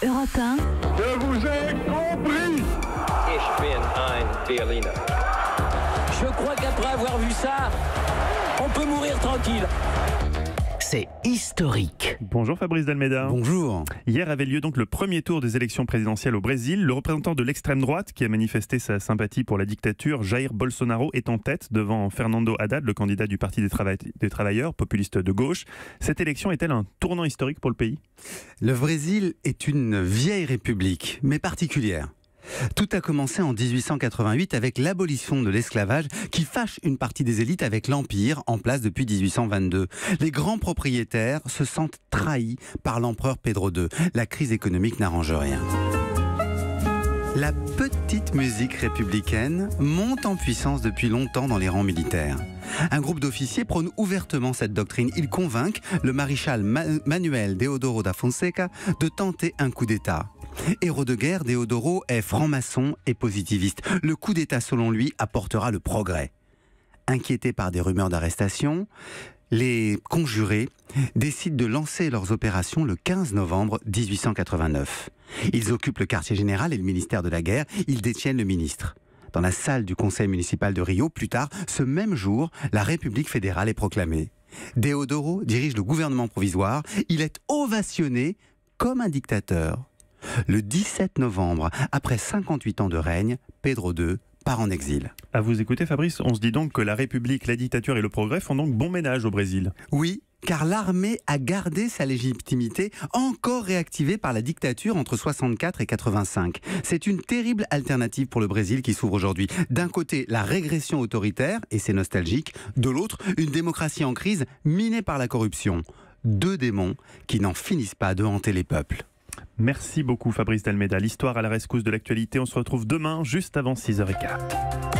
Europe 1. Je vous ai compris. Ich bin ein Berliner. Je crois qu'après avoir vu ça, on peut mourir tranquille. C'est historique. Bonjour Fabrice Dalméda. Bonjour. Hier avait lieu donc le premier tour des élections présidentielles au Brésil. Le représentant de l'extrême droite qui a manifesté sa sympathie pour la dictature, Jair Bolsonaro, est en tête devant Fernando Haddad, le candidat du Parti des travailleurs, populiste de gauche. Cette élection est-elle un tournant historique pour le pays ? Le Brésil est une vieille république, mais particulière. Tout a commencé en 1888 avec l'abolition de l'esclavage qui fâche une partie des élites avec l'Empire en place depuis 1822. Les grands propriétaires se sentent trahis par l'empereur Pedro II. La crise économique n'arrange rien. La petite musique républicaine monte en puissance depuis longtemps dans les rangs militaires. Un groupe d'officiers prône ouvertement cette doctrine. Ils convainquent le maréchal Manuel Deodoro da Fonseca de tenter un coup d'État. Héros de guerre, Deodoro est franc-maçon et positiviste. Le coup d'État, selon lui, apportera le progrès. Inquiétés par des rumeurs d'arrestation, les conjurés décident de lancer leurs opérations le 15 novembre 1889. Ils occupent le quartier général et le ministère de la guerre. Ils détiennent le ministre. Dans la salle du conseil municipal de Rio, plus tard, ce même jour, la République fédérale est proclamée. Deodoro dirige le gouvernement provisoire. Il est ovationné comme un dictateur. Le 17 novembre, après 58 ans de règne, Pedro II part en exil. À vous écouter Fabrice, on se dit donc que la République, la dictature et le progrès font donc bon ménage au Brésil. Oui, car l'armée a gardé sa légitimité, encore réactivée par la dictature entre 64 et 85. C'est une terrible alternative pour le Brésil qui s'ouvre aujourd'hui. D'un côté, la régression autoritaire, et c'est nostalgique. De l'autre, une démocratie en crise minée par la corruption. Deux démons qui n'en finissent pas de hanter les peuples. Merci beaucoup Fabrice Dalméda. L'histoire à la rescousse de l'actualité. On se retrouve demain juste avant 6h15.